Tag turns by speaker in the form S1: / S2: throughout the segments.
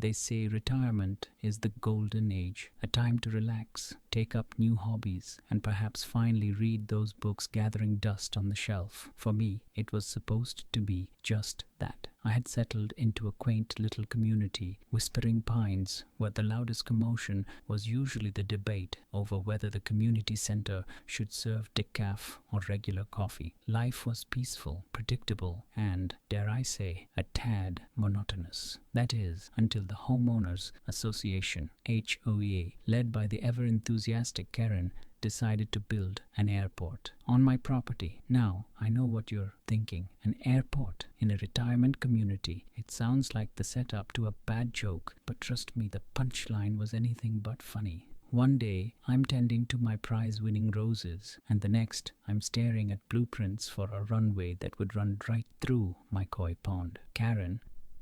S1: They say retirement is the golden age, a time to relax, take up new hobbies, and perhaps finally read those books gathering dust on the shelf. For me, it was supposed to be just that. I had settled into a quaint little community, Whispering Pines, where the loudest commotion was usually the debate over whether the community center should serve decaf or regular coffee. Life was peaceful, predictable, and, dare I say, a tad monotonous. That is, until the Homeowners Association, HOA, led by the ever-enthusiastic Kerren, decided to build an airport on my property. Now, I know what you're thinking. An airport in a retirement community. It sounds like the setup to a bad joke, but trust me, the punchline was anything but funny. One day, I'm tending to my prize-winning roses, and the next, I'm staring at blueprints for a runway that would run right through my koi pond. Kerren,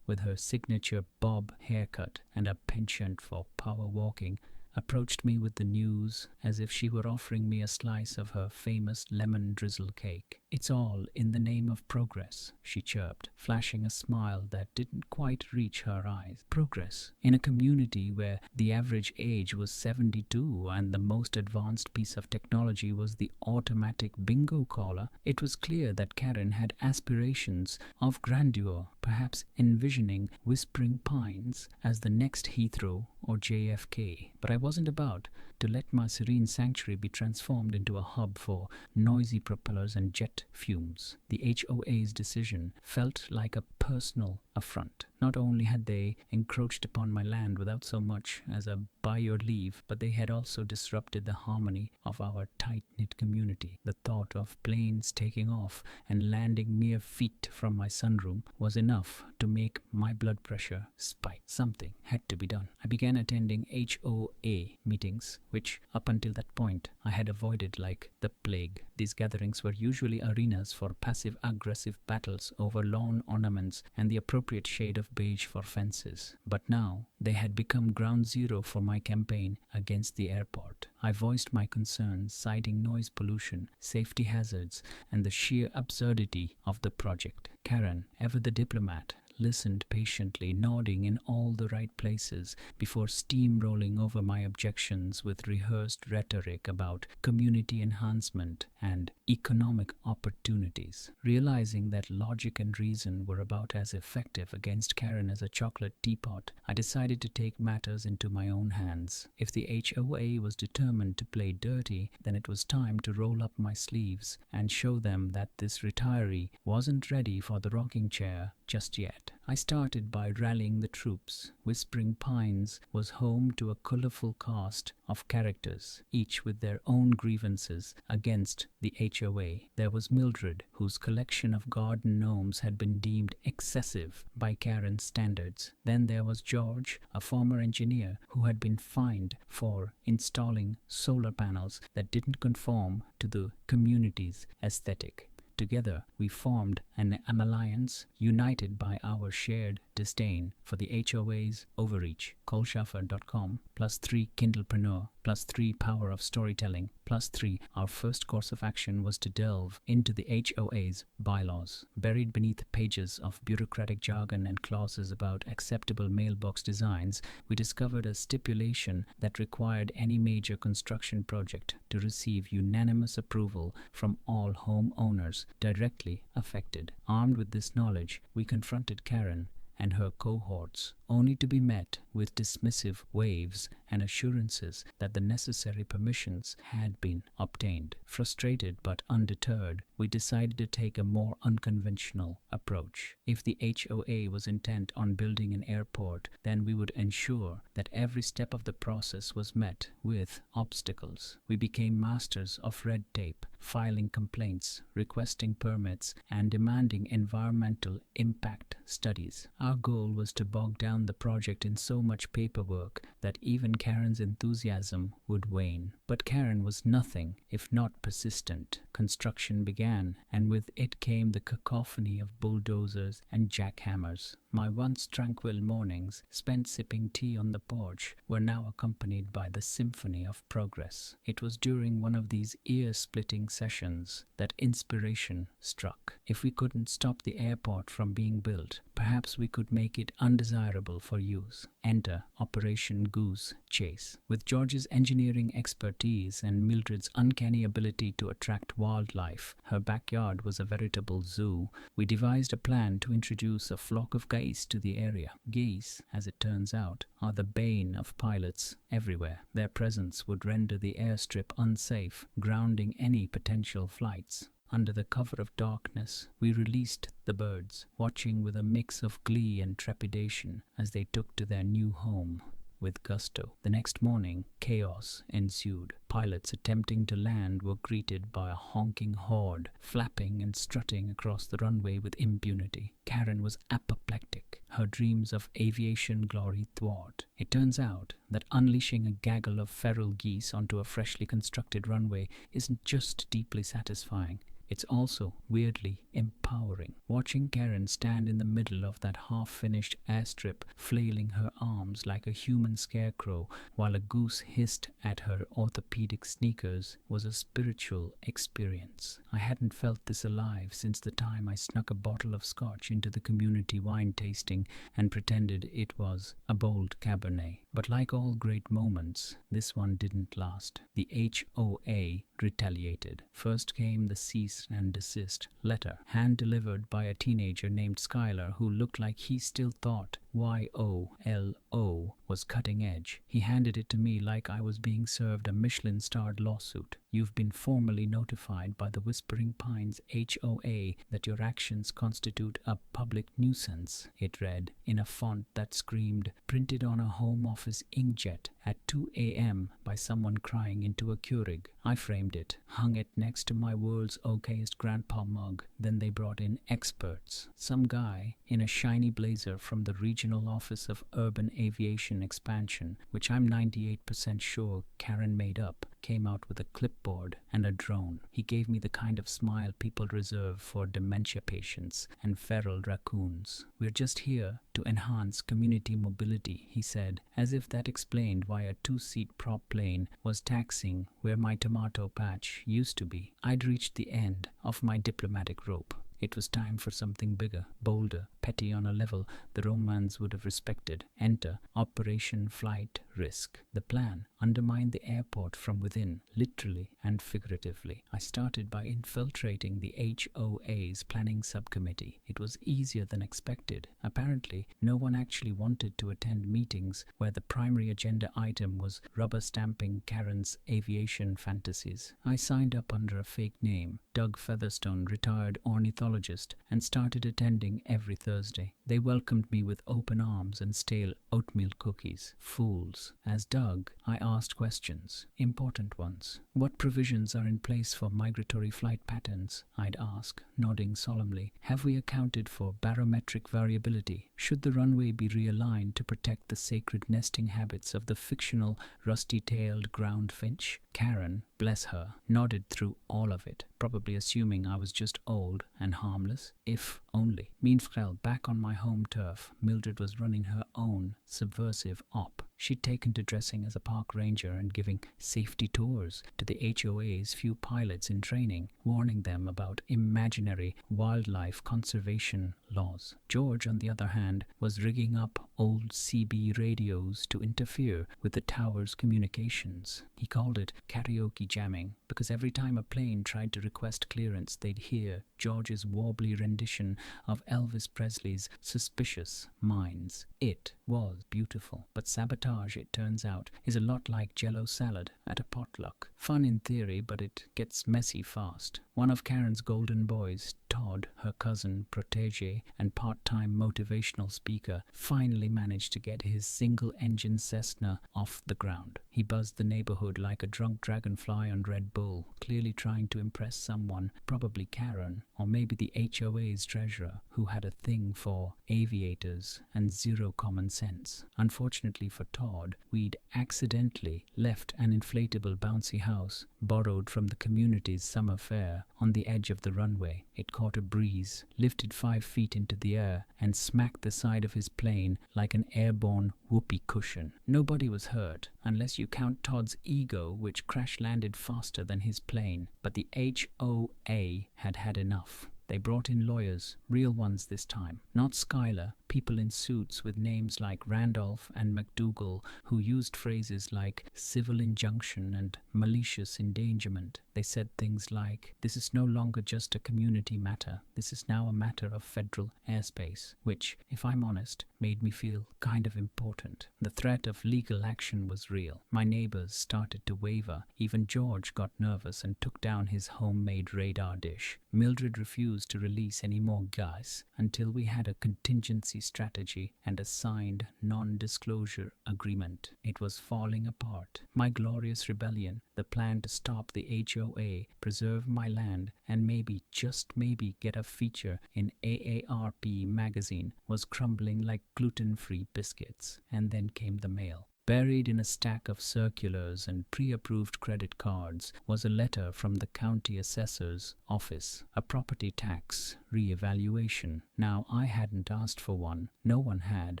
S1: with her signature bob haircut and a penchant for power walking, approached me with the news as if she were offering me a slice of her famous lemon drizzle cake. "It's all in the name of progress," she chirped, flashing a smile that didn't quite reach her eyes. Progress? In a community where the average age was 72 and the most advanced piece of technology was the automatic bingo caller, it was clear that Kerren had aspirations of grandeur, perhaps envisioning Whispering Pines as the next Heathrow or JFK. But I wasn't about to let my serene sanctuary be transformed into a hub for noisy propellers and jet fumes. The HOA's decision felt like a personal affront. Not only had they encroached upon my land without so much as a by your leave, but they had also disrupted the harmony of our tight-knit community. The thought of planes taking off and landing mere feet from my sunroom was enough to make my blood pressure spike. Something had to be done. I began attending HOA meetings, which up until that point I had avoided like the plague. These gatherings were usually arenas for passive-aggressive battles over lawn ornaments and the appropriate shade of beige for fences. But now they had become ground zero for my campaign against the airport. I voiced my concerns, citing noise pollution, safety hazards, and the sheer absurdity of the project. Kerren, ever the diplomat, listened patiently, nodding in all the right places before steamrolling over my objections with rehearsed rhetoric about community enhancement and economic opportunities. Realizing that logic and reason were about as effective against Kerren as a chocolate teapot, I decided to take matters into my own hands. If the HOA was determined to play dirty, then it was time to roll up my sleeves and show them that this retiree wasn't ready for the rocking chair just yet. I started by rallying the troops. Whispering Pines was home to a colorful cast of characters, each with their own grievances against the HOA. There was Mildred, whose collection of garden gnomes had been deemed excessive by Kerren's standards. Then there was George, a former engineer who had been fined for installing solar panels that didn't conform to the community's aesthetic. Together, we formed an alliance united by our shared disdain for the HOA's overreach. Colshaffer.com, +3 Kindlepreneur, +3 Power of Storytelling, +3 our first course of action was to delve into the HOA's bylaws. Buried beneath pages of bureaucratic jargon and clauses about acceptable mailbox designs, we discovered a stipulation that required any major construction project to receive unanimous approval from all homeowners directly affected. Armed with this knowledge, we confronted Kerren and her cohorts, only to be met with dismissive waves and assurances that the necessary permissions had been obtained. Frustrated but undeterred, we decided to take a more unconventional approach. If the HOA was intent on building an airport, then we would ensure that every step of the process was met with obstacles. We became masters of red tape, filing complaints, requesting permits, and demanding environmental impact studies. Our goal was to bog down the project in so much paperwork that even Kerren's enthusiasm would wane. But Kerren was nothing if not persistent. Construction began, and with it came the cacophony of bulldozers and jackhammers. My once tranquil mornings, spent sipping tea on the porch, were now accompanied by the symphony of progress. It was during one of these ear-splitting sessions that inspiration struck. If we couldn't stop the airport from being built, Perhaps we could make it undesirable for use. Enter Operation Goose Chase. With George's engineering expertise and Mildred's uncanny ability to attract wildlife, her backyard was a veritable zoo. We devised a plan to introduce a flock of geese to the area. Geese, as it turns out, are the bane of pilots everywhere. Their presence would render the airstrip unsafe, grounding any potential flights. Under the cover of darkness, we released the birds, watching with a mix of glee and trepidation as they took to their new home with gusto. The next morning, chaos ensued. Pilots attempting to land were greeted by a honking horde, flapping and strutting across the runway with impunity. Kerren was apoplectic, her dreams of aviation glory thwart. It turns out that unleashing a gaggle of feral geese onto a freshly constructed runway isn't just deeply satisfying, it's also weirdly empowering. Watching Kerren stand in the middle of that half-finished airstrip, flailing her arms like a human scarecrow while a goose hissed at her orthopedic sneakers, was a spiritual experience. I hadn't felt this alive since the time I snuck a bottle of scotch into the community wine tasting and pretended it was a bold Cabernet. But like all great moments, this one didn't last. The HOA retaliated. First came the cease and desist letter, hand-delivered by a teenager named Skylar who looked like he still thought YOLO was cutting edge. He handed it to me like I was being served a Michelin-starred lawsuit. You've been formally notified by the Whispering Pines HOA that your actions constitute a public nuisance, it read, in a font that screamed, printed on a Home Office inkjet at 2 a.m. by someone crying into a Keurig. I framed it, hung it next to my world's okayest grandpa mug. Then they brought in experts. Some guy in a shiny blazer from the Regional Office of Urban Aviation Expansion, which I'm 98% sure Kerren made up, came out with a clipboard and a drone. He gave me the kind of smile people reserve for dementia patients and feral raccoons. We're just here to enhance community mobility, he said, as if that explained why a 2-seat prop plane was taxiing where my tomato patch used to be. I'd reached the end of my diplomatic rope. It was time for something bigger, bolder, petty on a level the Romans would have respected. Enter Operation Flight Risk. The plan: undermine the airport from within, literally and figuratively. I started by infiltrating the HOA's planning subcommittee. It was easier than expected. Apparently, no one actually wanted to attend meetings where the primary agenda item was rubber stamping Kerren's aviation fantasies. I signed up under a fake name, Doug Featherstone, retired ornithologist, and started attending every Thursday. They welcomed me with open arms and stale oatmeal cookies. Fools. As Doug, I asked questions, important ones. What provisions are in place for migratory flight patterns? I'd ask, nodding solemnly. Have we accounted for barometric variability? Should the runway be realigned to protect the sacred nesting habits of the fictional rusty-tailed ground finch? Kerren, bless her, nodded through all of it, probably assuming I was just old and harmless, if only. Meanwhile, back on my home turf, Mildred was running her own subversive op. She'd taken to dressing as a park ranger and giving safety tours to the HOA's few pilots in training, warning them about imaginary wildlife conservation laws. George, on the other hand, was rigging up old CB radios to interfere with the tower's communications. He called it karaoke jamming, because every time a plane tried to request clearance, they'd hear George's wobbly rendition of Elvis Presley's Suspicious Minds. It was beautiful, but sabotage, it turns out, is a lot like Jell-O salad at a potluck. Fun in theory, but it gets messy fast. One of Kerren's golden boys, Todd, her cousin, protege, and part-time motivational speaker, finally managed to get his single-engine Cessna off the ground. He buzzed the neighborhood like a drunk dragonfly on Red Bull, clearly trying to impress someone, probably Kerren, or maybe the HOA's treasurer, who had a thing for aviators and zero common sense. Unfortunately for Todd, we'd accidentally left an inflatable bouncy house, borrowed from the community's summer fair, on the edge of the runway. It caught a breeze, lifted 5 feet into the air, and smacked the side of his plane like an airborne whoopee cushion. Nobody was hurt, unless you count Todd's ego, which crash-landed faster than his plane. But the HOA had had enough. They brought in lawyers, real ones this time, not Schuyler, people in suits with names like Randolph and McDougal who used phrases like civil injunction and malicious endangerment. They said things like, "This is no longer just a community matter, this is now a matter of federal airspace," which, if I'm honest, made me feel kind of important. The threat of legal action was real. My neighbors started to waver. Even George got nervous and took down his homemade radar dish. Mildred refused to release any more gas until we had a contingency strategy and a signed non-disclosure agreement. It was falling apart. My glorious rebellion, the plan to stop the HOA, preserve my land, and maybe, just maybe, get a feature in AARP magazine, was crumbling like gluten-free biscuits. And then came the mail. Buried in a stack of circulars and pre-approved credit cards was a letter from the county assessor's office, a property tax re-evaluation. Now, I hadn't asked for one, no one had,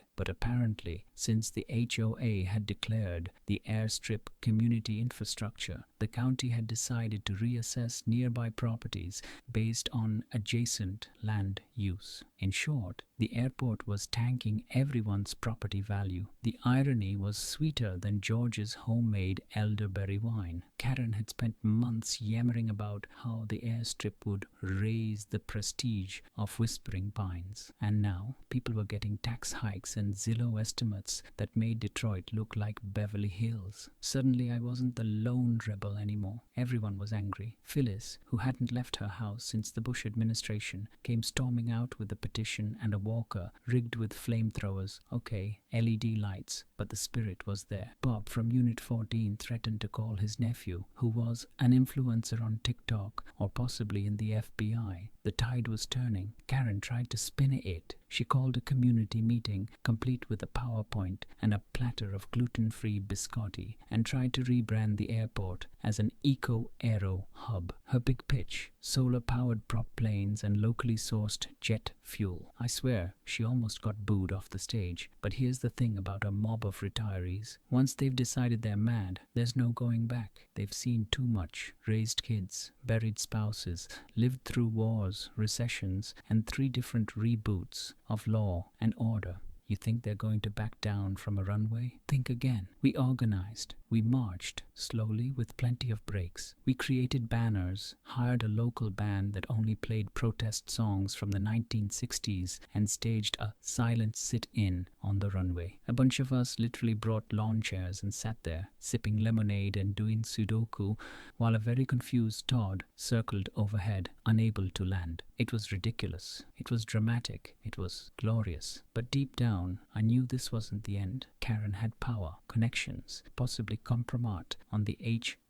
S1: but apparently, since the HOA had declared the airstrip community infrastructure, the county had decided to reassess nearby properties based on adjacent land use. In short, the airport was tanking everyone's property value. The irony was sweeter than George's homemade elderberry wine. Kerren had spent months yammering about how the airstrip would raise the prestige of Whispering Pines. And now, people were getting tax hikes and Zillow estimates that made Detroit look like Beverly Hills. Suddenly, I wasn't the lone rebel anymore. Everyone was angry. Phyllis, who hadn't left her house since the Bush administration, came storming out with a petition and a walker rigged with flamethrowers. Okay, LED lights, but the spirit was there. Bob from Unit 14 threatened to call his nephew, who was an influencer on TikTok or possibly in the FBI. The tide was turning. Kerren tried to spin it. She called a community meeting, complete with a PowerPoint and a platter of gluten-free biscotti, and tried to rebrand the airport as an eco-aero hub. Her big pitch: solar-powered prop planes and locally sourced jet fuel. I swear, she almost got booed off the stage. But here's the thing about a mob of retirees. Once they've decided they're mad, there's no going back. They've seen too much, raised kids, buried spouses, lived through wars, recessions, and 3 different reboots of Law and Order. You think they're going to back down from a runway? Think again. We organized. We marched, slowly with plenty of breaks. We created banners, hired a local band that only played protest songs from the 1960s, and staged a silent sit-in on the runway. A bunch of us literally brought lawn chairs and sat there, sipping lemonade and doing Sudoku, while a very confused Todd circled overhead, unable to land. It was ridiculous. It was dramatic. It was glorious. But deep down, I knew this wasn't the end. Kerren had power, connections, possibly compromat on the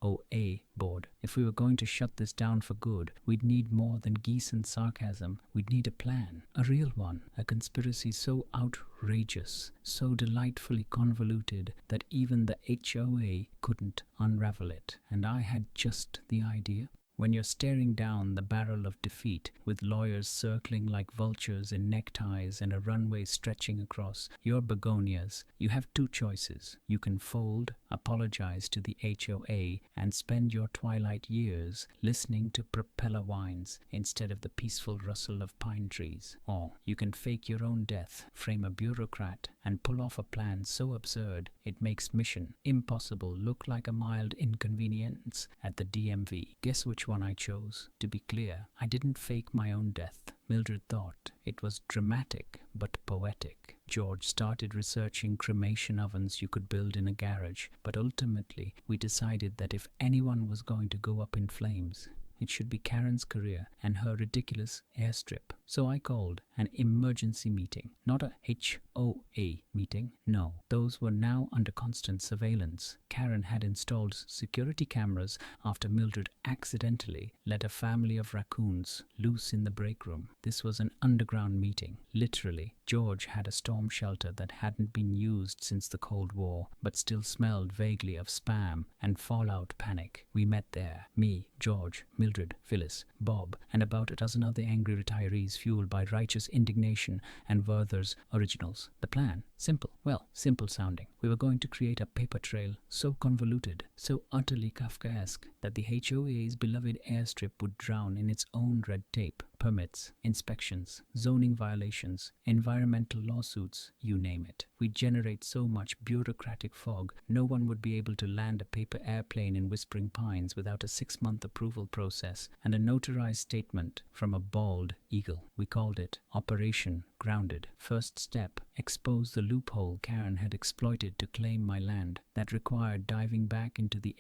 S1: HOA board. If we were going to shut this down for good, we'd need more than geese and sarcasm. We'd need a plan, a real one, a conspiracy so outrageous, so delightfully convoluted that even the HOA couldn't unravel it. And I had just the idea. When you're staring down the barrel of defeat, with lawyers circling like vultures in neckties and a runway stretching across your begonias, you have 2 choices. You can fold, apologize to the HOA, and spend your twilight years listening to propeller whines instead of the peaceful rustle of pine trees. Or you can fake your own death, frame a bureaucrat, and pull off a plan so absurd it makes mission impossible look like a mild inconvenience at the DMV. Guess which one I chose? To be clear, I didn't fake my own death. Mildred thought it was dramatic but poetic. George started researching cremation ovens you could build in a garage, but ultimately we decided that if anyone was going to go up in flames, it should be Kerren's career and her ridiculous airstrip. So I called an emergency meeting, not a HOA meeting. No, those were now under constant surveillance. Kerren had installed security cameras after Mildred accidentally let a family of raccoons loose in the break room. This was an underground meeting, literally. George had a storm shelter that hadn't been used since the Cold War, but still smelled vaguely of spam and fallout panic. We met there, me, George, Mildred, Phyllis, Bob, and about a dozen other angry retirees fueled by righteous indignation and Werther's originals. The plan? Simple. Well, simple sounding. We were going to create a paper trail so convoluted, so utterly Kafkaesque, that the HOA's beloved airstrip would drown in its own red tape. permits, inspections, zoning violations, environmental lawsuits, you name it. We generate so much bureaucratic fog, no one would be able to land a paper airplane in Whispering Pines without a 6-month approval process and a notarized statement from a bald eagle. We called it Operation Grounded. First step, expose the loophole Kerren had exploited to claim my land. That required diving back into the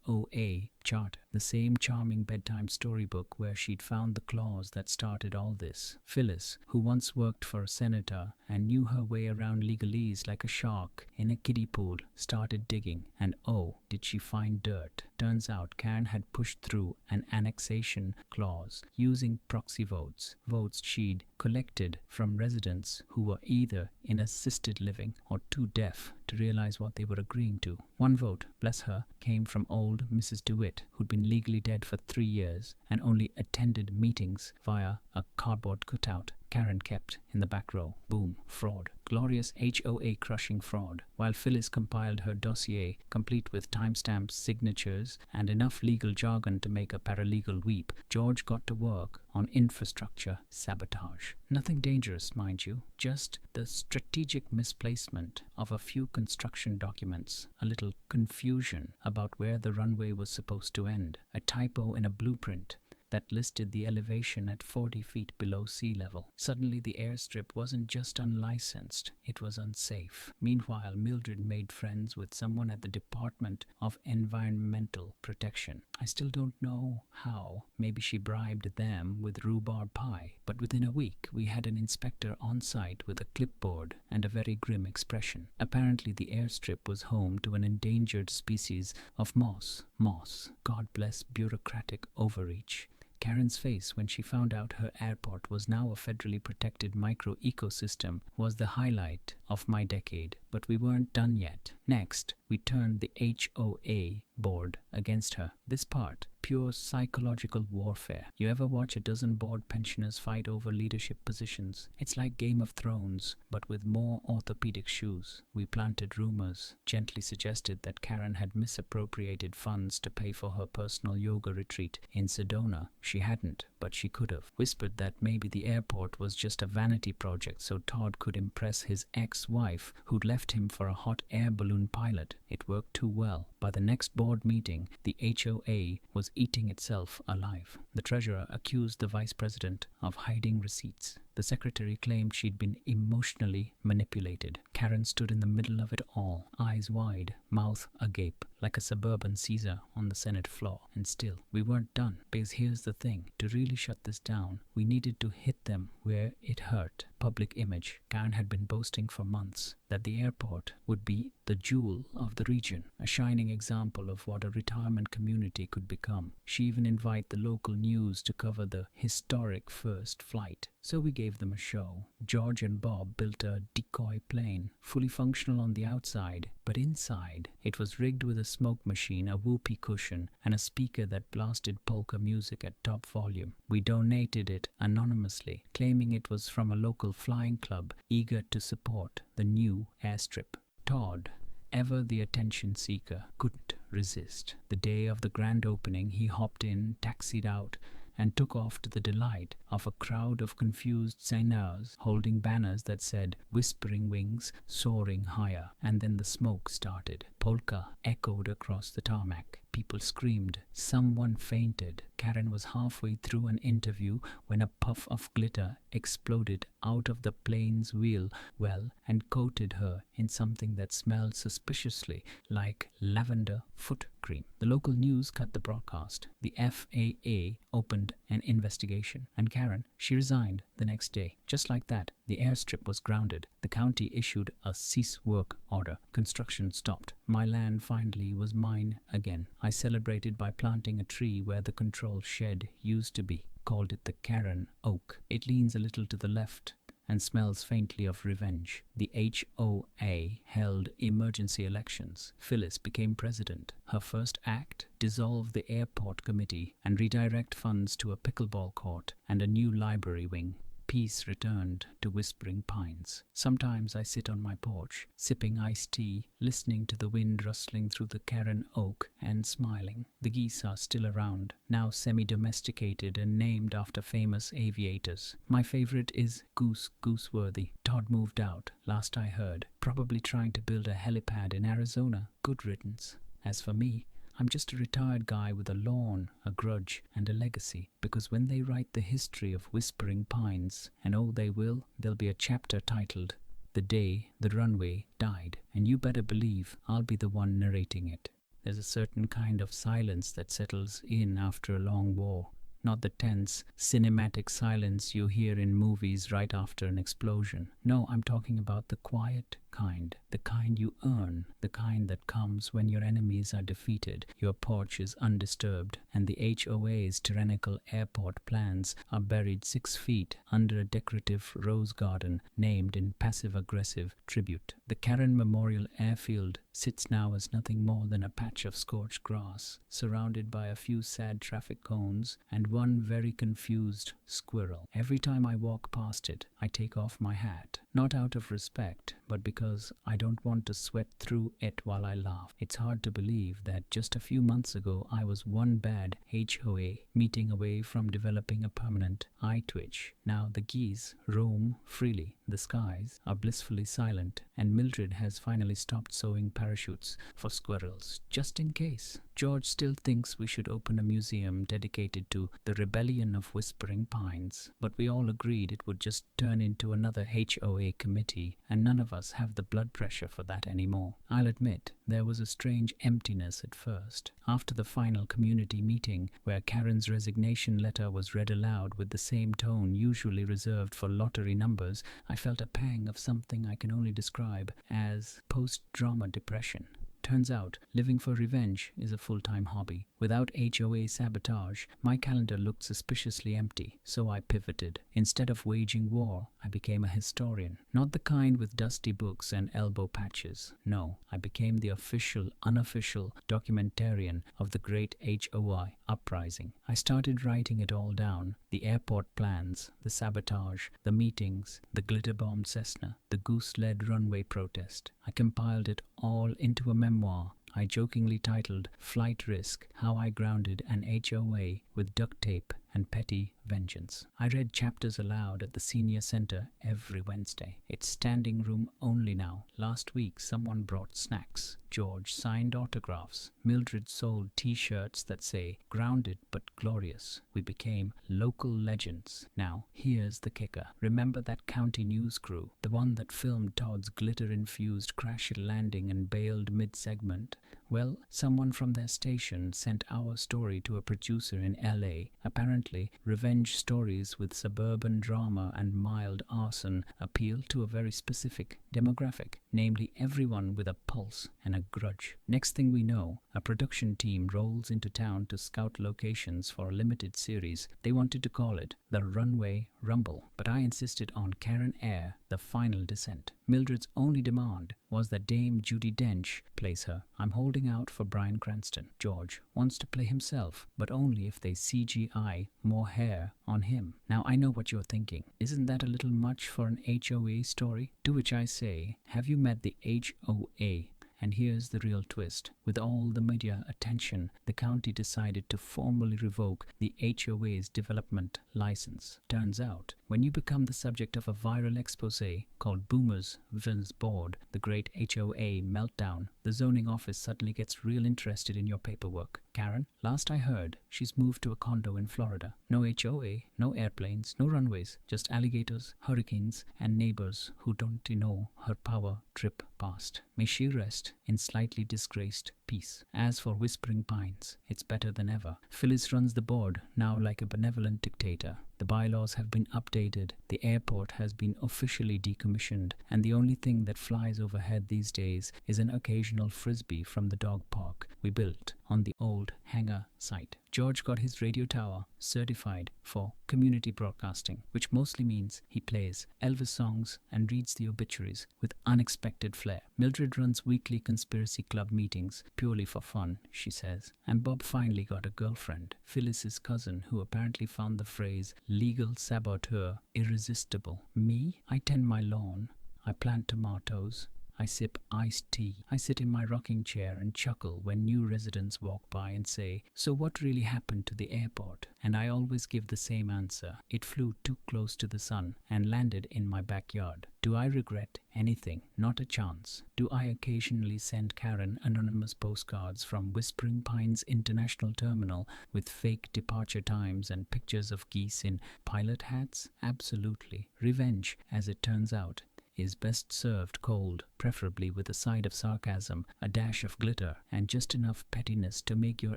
S1: HOA charter, the same charming bedtime storybook where she'd found the clause that started all this. Phyllis, who once worked for a senator and knew her way around legalese like a shark in a kiddie pool, started digging, and oh, did she find dirt. Turns out Kerren had pushed through an annexation clause using proxy votes she'd collected from residents who were either in assisted living or too deaf to realize what they were agreeing to. One vote, bless her, came from old Mrs. DeWitt, who'd been legally dead for 3 years and only attended meetings via a cardboard cutout Kerren kept in the back row. Boom. Fraud. Glorious HOA crushing fraud. While Phyllis compiled her dossier, complete with timestamps, signatures, and enough legal jargon to make a paralegal weep, George got to work on infrastructure sabotage. Nothing dangerous, mind you, just the strategic misplacement of a few construction documents, a little confusion about where the runway was supposed to end, a typo in a blueprint that listed the elevation at 40 feet below sea level. Suddenly the airstrip wasn't just unlicensed, it was unsafe. Meanwhile, Mildred made friends with someone at the Department of Environmental Protection. I still don't know how. Maybe she bribed them with rhubarb pie. But within a week, we had an inspector on site with a clipboard and a very grim expression. Apparently the airstrip was home to an endangered species of moss. Moss. God bless bureaucratic overreach. Kerren's face when she found out her airport was now a federally protected micro-ecosystem was the highlight of my decade. But we weren't done yet. Next, we turned the HOA board against her. This part, pure psychological warfare. You ever watch a dozen board pensioners fight over leadership positions? It's like Game of Thrones, but with more orthopedic shoes. We planted rumors, gently suggested that Kerren had misappropriated funds to pay for her personal yoga retreat in Sedona. She hadn't, but she could have. Whispered that maybe the airport was just a vanity project so Todd could impress his ex-wife who'd left him for a hot air balloon pilot. It worked too well. By the next board meeting, the HOA was eating itself alive. The treasurer accused the vice president of hiding receipts. The secretary claimed she'd been emotionally manipulated. Kerren stood in the middle of it all, eyes wide, mouth agape, like a suburban Caesar on the Senate floor. And still, we weren't done. Because here's the thing, to really shut this down, we needed to hit them where it hurt. Public image. Kerren had been boasting for months that the airport would be the jewel of the region, a shining example of what a retirement community could become. She even invited the local news to cover the historic first flight. So we gave them a show. George and Bob built a decoy plane, fully functional on the outside, but inside it was rigged with a smoke machine, a whoopee cushion, and a speaker that blasted polka music at top volume. We donated it anonymously, claiming it was from a local flying club eager to support the new airstrip. Todd, ever the attention seeker, couldn't resist. The day of the grand opening, he hopped in, taxied out, and took off to the delight of a crowd of confused seigneurs holding banners that said "Whispering Wings, Soaring Higher." And then the smoke started. Polka echoed across the tarmac. People screamed. Someone fainted. Kerren was halfway through an interview when a puff of glitter exploded out of the plane's wheel well and coated her in something that smelled suspiciously like lavender foot cream. The local news cut the broadcast. The FAA opened an investigation, and Kerren, she resigned the next day. Just like that, the airstrip was grounded. The county issued a cease work order. Construction stopped. My land finally was mine again. I celebrated by planting a tree where the control shed used to be. Called it the Kerren Oak. It leans a little to the left and smells faintly of revenge. The HOA held emergency elections. Phyllis became president. Her first act, dissolve the airport committee and redirect funds to a pickleball court and a new library wing. peace returned to Whispering Pines. Sometimes I sit on my porch, sipping iced tea, listening to the wind rustling through the Kerren oak and smiling. The geese are still around, now semi-domesticated and named after famous aviators. My favorite is Gooseworthy. Todd moved out, last I heard, probably trying to build a helipad in Arizona. Good riddance. As for me, I'm just a retired guy with a lawn, a grudge, and a legacy, because when they write the history of Whispering Pines, and oh they will, there'll be a chapter titled The Day the Runway Died, and you better believe I'll be the one narrating it. There's a certain kind of silence that settles in after a long war. Not the tense, cinematic silence you hear in movies right after an explosion. No, I'm talking about the quiet kind, the kind you earn, the kind that comes when your enemies are defeated, your porch is undisturbed, and the HOA's tyrannical airport plans are buried 6 feet under a decorative rose garden named in passive-aggressive tribute. The Kerren Memorial Airfield sits now as nothing more than a patch of scorched grass, surrounded by a few sad traffic cones and one very confused squirrel. Every time I walk past it, I take off my hat, not out of respect, but because I don't want to sweat through it while I laugh. It's hard to believe that just a few months ago I was one bad HOA meeting away from developing a permanent eye twitch. Now the geese roam freely, the skies are blissfully silent, and Mildred has finally stopped sewing parachutes for squirrels, just in case. George still thinks we should open a museum dedicated to the rebellion of Whispering Pines, but we all agreed it would just turn into another HOA committee, and none of us have the blood pressure for that anymore. I'll admit, there was a strange emptiness at first. After the final community meeting, where Karen's resignation letter was read aloud with the same tone usually reserved for lottery numbers, I felt a pang of something I can only describe as post-drama depression. Turns out, living for revenge is a full-time hobby. Without HOA sabotage, my calendar looked suspiciously empty, so I pivoted. Instead of waging war, I became a historian. Not the kind with dusty books and elbow patches. No, I became the official, unofficial documentarian of the great HOA uprising. I started writing it all down. The airport plans, the sabotage, the meetings, the glitter-bombed Cessna, the goose-led runway protest. I compiled it all into a memoir I jokingly titled Flight Risk: How I Grounded an HOA with Duct Tape and Petty Vengeance. I read chapters aloud at the senior center every Wednesday. It's standing room only now. Last week someone brought snacks. George signed autographs. Mildred sold t-shirts that say grounded but glorious. We became local legends. Now, here's the kicker. Remember that county news crew? The one that filmed Todd's glitter-infused crash landing and bailed mid-segment? Well, someone from their station sent our story to a producer in LA. Apparently, revenge stories with suburban drama and mild arson appeal to a very specific demographic, namely everyone with a pulse and a grudge. Next thing we know, a production team rolls into town to scout locations for a limited series. They wanted to call it The Runway Rumble, but I insisted on Kerren Air, The Final Descent. Mildred's only demand was that Dame Judi Dench plays her. I'm holding out for Bryan Cranston. George wants to play himself, but only if they CGI more hair on him. Now I know what you're thinking. Isn't that a little much for an HOA story? To which I say, have you met the HOA? And here's the real twist. With all the media attention, the county decided to formally revoke the HOA's development license. Turns out, when you become the subject of a viral expose called Boomers Vs. Board, the Great HOA Meltdown, the zoning office suddenly gets real interested in your paperwork. Karen, last I heard, she's moved to a condo in Florida. No HOA, no airplanes, no runways, just alligators, hurricanes, and neighbors who don't know her power trip past. May she rest in slightly disgraced peace. As for Whispering Pines, it's better than ever. Phyllis runs the board, now like a benevolent dictator. The bylaws have been updated, the airport has been officially decommissioned, and the only thing that flies overhead these days is an occasional frisbee from the dog park we built on the old hangar site. George got his radio tower certified for community broadcasting, which mostly means he plays Elvis songs and reads the obituaries with unexpected flair. Mildred runs weekly conspiracy club meetings purely for fun, she says. And Bob finally got a girlfriend, Phyllis's cousin, who apparently found the phrase legal saboteur, irresistible. Me, I tend my lawn, I plant tomatoes, I sip iced tea. I sit in my rocking chair and chuckle when new residents walk by and say, "So what really happened to the airport?" And I always give the same answer. It flew too close to the sun and landed in my backyard. Do I regret anything? Not a chance. Do I occasionally send Karen anonymous postcards from Whispering Pines International Terminal with fake departure times and pictures of geese in pilot hats? Absolutely. Revenge, as it turns out, is best served cold, preferably with a side of sarcasm, a dash of glitter, and just enough pettiness to make your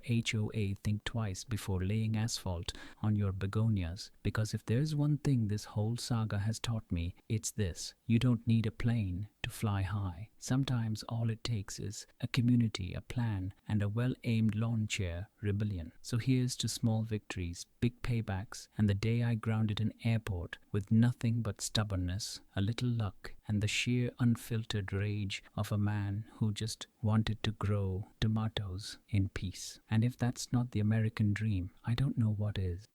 S1: HOA think twice before laying asphalt on your begonias. Because if there's one thing this whole saga has taught me, it's this: you don't need a plane to fly high. Sometimes all it takes is a community, a plan, and a well-aimed lawn chair rebellion. So here's to small victories, big paybacks, and the day I grounded an airport with nothing but stubbornness, a little luck, and the sheer unfiltered rage of a man who just wanted to grow tomatoes in peace. And if that's not the American dream, I don't know what is.